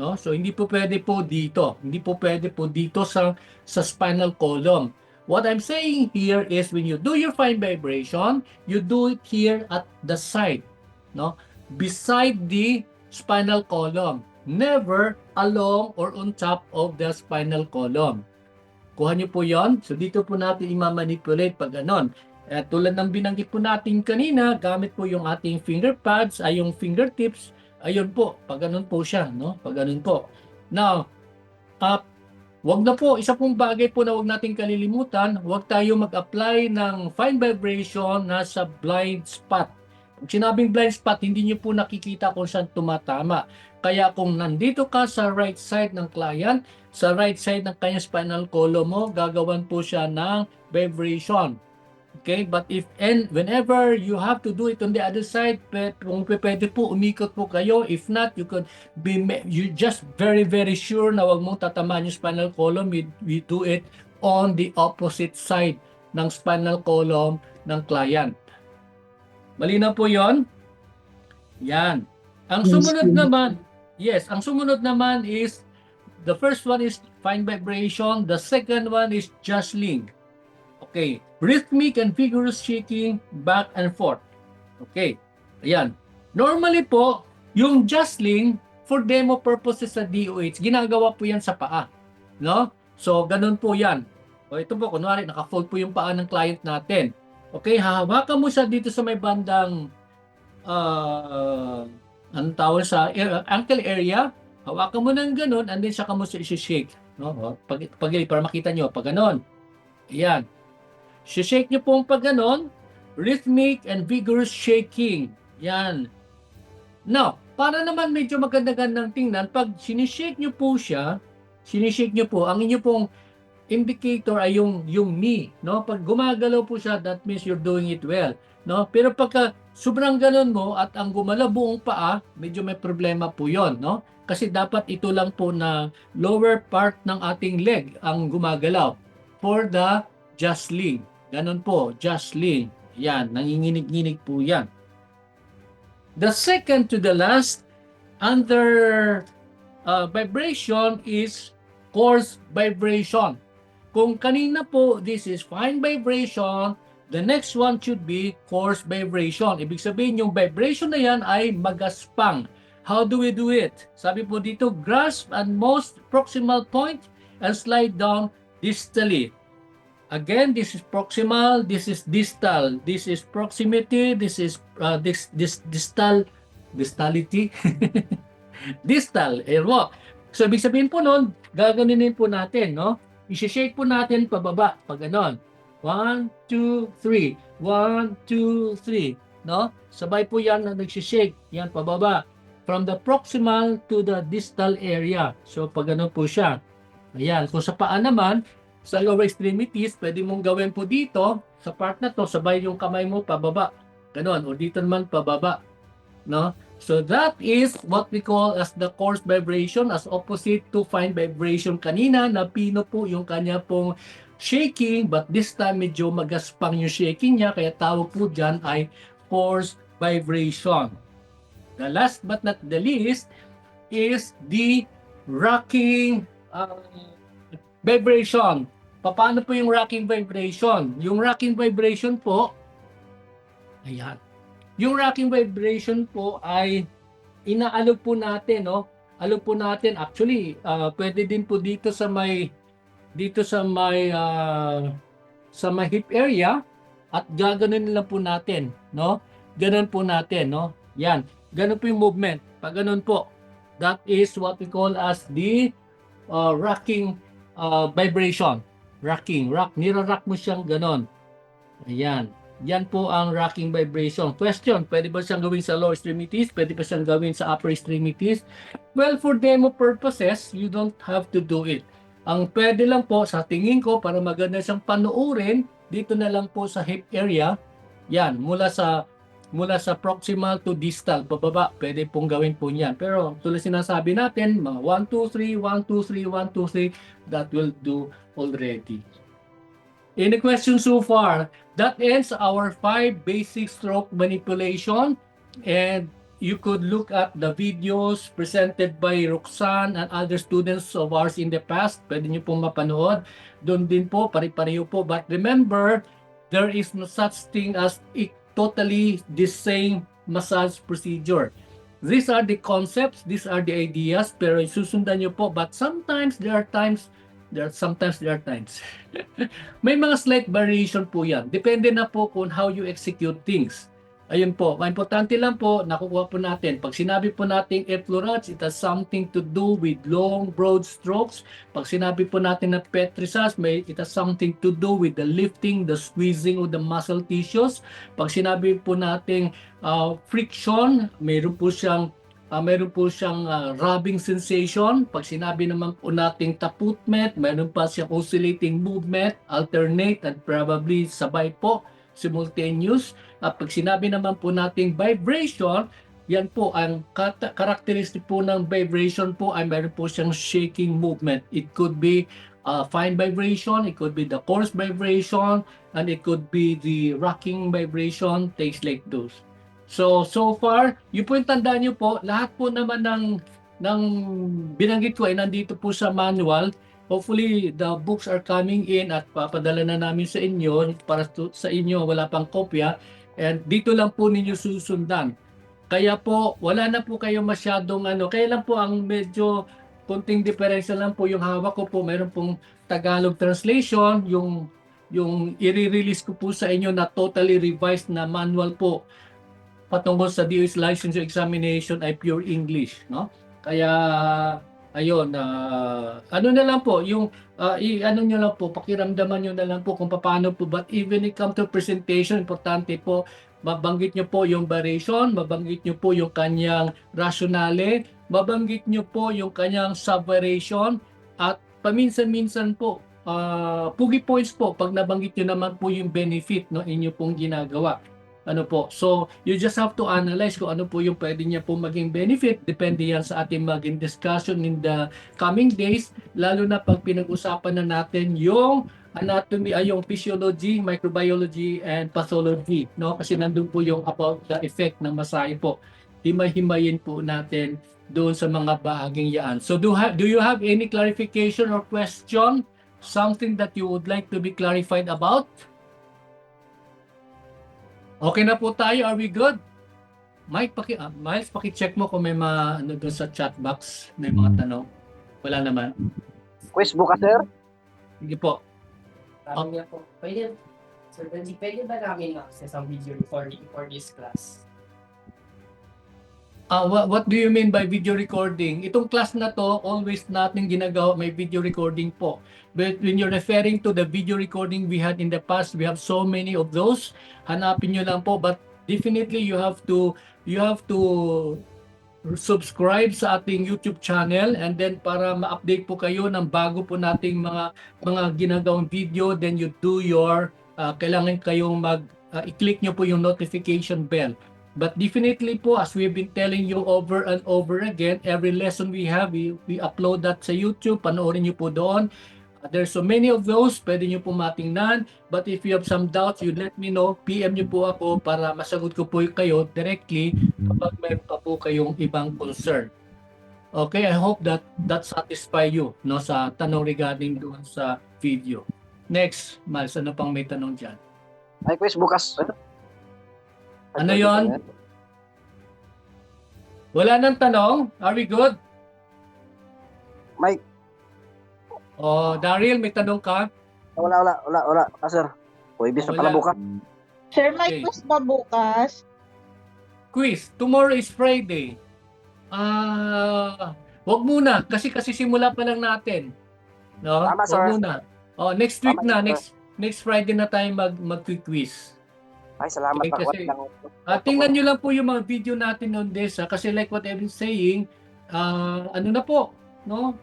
No? So hindi po pwede po dito. Hindi po pwede po dito sa spinal column. What I'm saying here is when you do your fine vibration, you do it here at the side, no? Beside the spinal column, never along or on top of the spinal column. Kuha niyo po 'yon. So dito po natin i-manipulate pag ganon. At tulad ng binanggit po natin kanina, gamit po yung ating finger pads, ay yung fingertips, ayun po, pag ganun po siya, no? Pag ganun po. Now, wag na po, isa pong bagay po na wag nating kalilimutan, wag tayo mag-apply ng fine vibration na sa blind spot. Pag sinabing blind spot, hindi niyo po nakikita kung saan tumatama. Kaya kung nandito ka sa right side ng client, sa right side ng kanyang spinal column mo, gagawan po siya ng vibration. Okay, but whenever you have to do it on the other side, kung pwede po, umikot po kayo. If not, you just very sure na wag mong tatamaan yung spinal column. We do it on the opposite side ng spinal column ng client. Malinaw po yon? Yan. Ang sumunod naman is, the first one is fine vibration, the second one is jostling. Okay, rhythmic and vigorous shaking back and forth. Okay, ayan. Normally po, yung jostling for demo purposes sa DOH, ginagawa po yan sa paa. No? So, ganun po yan. O ito po, kunwari, naka-fold po yung paa ng client natin. Okay, hahawakan mo siya dito sa may bandang anong tawag sa ankle area. Hawakan mo ng ganun, and then saka mo siya i-shake. No? Para makita nyo, pag ganun. Ayan. Shake nyo pong pag ganon, rhythmic and vigorous shaking. Yan. Now, para naman medyo maganda-gandang tingnan, pag sinishake nyo po siya, ang inyo pong indicator ay yung knee. No? Pag gumagalaw po siya, that means you're doing it well. No? Pero pagka sobrang ganon mo at ang gumalaw buong paa, medyo may problema po yon, no? Kasi dapat ito lang po na lower part ng ating leg ang gumagalaw for the jostling. Ganon po, jostling. Yan, nanginginig-nginig po yan. The second to the last under vibration is coarse vibration. Kung kanina po, this is fine vibration, The next one should be coarse vibration. Ibig sabihin, yung vibration na yan ay magaspang. How do we do it? Sabi po dito, grasp at most proximal point and slide down distally. Again, this is proximal, this is distal, this is proximity, this is distality. Distal, erwo. So, ibig sabihin po nun, gaganunin po natin, no? I-shake po natin pababa, pag ganon. 1, 2, 3. 1, 2, 3. No? Sabay po yan na nagsishake. Yan, pababa. From the proximal to the distal area. So, pag ganon po siya. Ayan. Kung sa paa naman, sa lower extremities, pwede mong gawin po dito, sa part na to, sabay yung kamay mo pababa. Ganon. O dito naman pababa. No? So, that is what we call as the coarse vibration as opposite to fine vibration kanina na pino po yung kanya pong shaking, but this time medyo magaspang yung shaking niya, kaya tawag po dyan ay coarse vibration. The last but not the least is the rocking vibration. Paano po yung rocking vibration? Yung rocking vibration po, ayan. Yung rocking vibration po ay inaalog po natin, no? Alog po natin, actually, pwede din po dito sa may hip area at gaganon lang po natin, no? Ganon po natin, no? Yan. Ganon po yung movement. Pag ganon po, that is what we call as the rocking vibration. Rocking, nira-rock mo siyang ganon. Ayan. Yan po ang rocking vibration. Question, pwede ba siyang gawin sa lower extremities? Pwede ba siyang gawin sa upper extremities? Well, for demo purposes, you don't have to do it. Ang pwede lang po sa tingin ko para maganda siyang panuorin, dito na lang po sa hip area. Yan, mula sa proximal to distal, pababa, pwede pong gawin po niyan. Pero tulad sinasabi natin, mga 1, 2, 3, 1, 2, 3, 1, 2, 3, that will do already. In the question so far, that ends our 5 basic stroke manipulation, and you could look at the videos presented by Roxanne and other students of ours in the past. Pwede nyo pong mapanood. Doon din po, pare-pareho po. But remember, there is no such thing as totally the same massage procedure. These are the concepts, these are the ideas, pero susundan nyo po. But sometimes there are times. May mga slight variation po yan. Depende na po kung how you execute things. Ayun po, importante lang po, nakukuha po natin. Pag sinabi po natin effleurage, it has something to do with long, broad strokes. Pag sinabi po natin na petrissage, it has something to do with the lifting, the squeezing of the muscle tissues. Pag sinabi po natin friction, meron po siyang rubbing sensation. Pag sinabi naman po nating taputment, meron pa siyang oscillating movement, alternate at probably sabay po, simultaneous. At pag sinabi naman po nating vibration, yan po ang characteristic po ng vibration po ay meron po siyang shaking movement. It could be fine vibration, it could be the coarse vibration, and it could be the rocking vibration, things like those. So far, yun po yung tandaan nyo po, lahat po naman ng binanggit ko ay nandito po sa manual. Hopefully, the books are coming in at papadala na namin sa inyo. Para sa inyo, wala pang kopya. And dito lang po ninyo susundan. Kaya po, wala na po kayo masyadong kaya lang po ang medyo konting diferensya lang po yung hawak ko po. Mayroon pong Tagalog translation, yung i-release ko po sa inyo na totally revised na manual po patungkol sa DOS licensure examination ay pure English, no? Kaya ayun, ano na lang po, yung ano nyo lang po, pakiramdaman nyo na lang po kung paano po, but even it come to presentation, importante po, mabanggit nyo po yung variation, mabanggit nyo po yung kanyang rationale, mabanggit nyo po yung kanyang subvariation, at paminsan-minsan po, pugi points po, pag nabanggit nyo naman po yung benefit no, inyo pong ginagawa. Ano po, so you just have to analyze kung ano po yung pwede niya po maging benefit. Depende yan sa ating maging discussion in the coming days, lalo na pag pinag-usapan na natin yung anatomy, yung physiology, microbiology, and pathology, no? Kasi nandun po yung about the effect ng masahe po. Himay-himayin po natin doon sa mga bahaging yan. So do you have any clarification or question? Something that you would like to be clarified about? Okay na po tayo. Are we good? Mike, Miles, paki-check mo kung may mga ano doon sa chat box, may mga tanong. Wala naman. Quiz bukas, sir. Sige po. Sabi niya po, pwede, Sir Benji, pwede ba namin access ang video recording for this class? What do you mean by video recording? Itong class na to, always natin ginagawa may video recording po. But when you're referring to the video recording we had in the past, we have so many of those. Hanapin nyo lang po. But definitely you have to subscribe sa ating YouTube channel, and then para ma-update po kayo ng bago po nating mga ginagawang video, then you do your kailangan kayong i-click nyo po yung notification bell. But definitely po, as we've been telling you over and over again, every lesson we have, we upload that sa YouTube. Panoorin nyo po doon. There's so many of those, pwede nyo po matingnan. But if you have some doubts, you let me know. PM nyo po ako para masagot ko po kayo directly kapag meron pa po kayong ibang concern. Okay, I hope that satisfy you no, sa tanong regarding doon sa video. Next, Miles, ano pang may tanong dyan? May quiz bukas, sir. Ano yon? Wala nang tanong? Are we good? Mike, Daryl, may tanong ka? wala. Sir. Pwede sa Wala. pala bukas. Sir, Okay. may quiz ba bukas? Quiz. Tomorrow is Friday. Wag muna kasi simula pa lang natin. No? Tama, Wag sir. muna. Next week Tama, na, sir. next Friday na tayo mag-quiz. Ay, salamat Okay, pa. kasi- Tingnan nyo lang po yung mga video natin on this, kasi like what I've been saying, ano na po, no?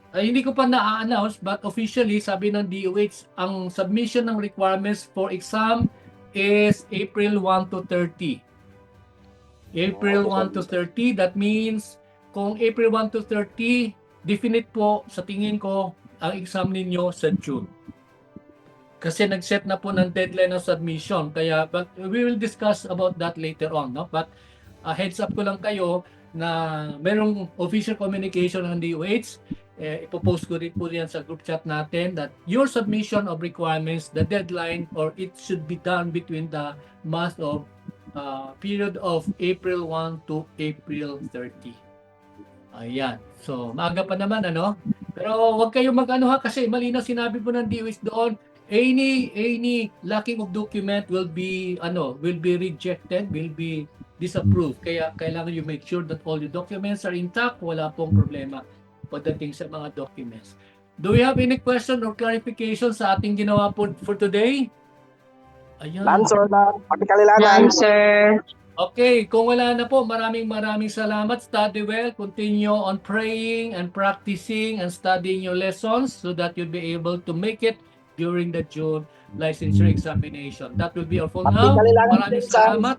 Hindi ko pa na-announce, but officially, sabi ng DOH, ang submission ng requirements for exam is April 1 to 30. April 1 to 30, that means, kung April 1 to 30, definite po, sa tingin ko, ang exam ninyo sa June. Kasi nag-set na po ng deadline ng submission. Kaya, but we will discuss about that later on. No? But heads up ko lang kayo na merong official communication ng DOH. Ipopost ko rin po yan sa group chat natin that your submission of requirements, the deadline, or it should be done between the month of period of April 1 to April 30. Ayan. So, maaga pa naman, ano? Pero wag kayong mag-ano ha, kasi malinaw sinabi po ng DOH doon, any lacking of document will be rejected, will be disapproved. Kaya kailangan you make sure that all the documents are intact, wala pong problema pagdating sa mga documents. Do we have any question or clarification sa ating ginawa po for today? Ayan. Answer na. Pagkalilanan. Answer. Okay, kung wala na po, maraming salamat. Study well, continue on praying and practicing and studying your lessons so that you'll be able to make it during the June licensure examination. That will be all for now. Pagkalilanan Maraming din sa- salamat.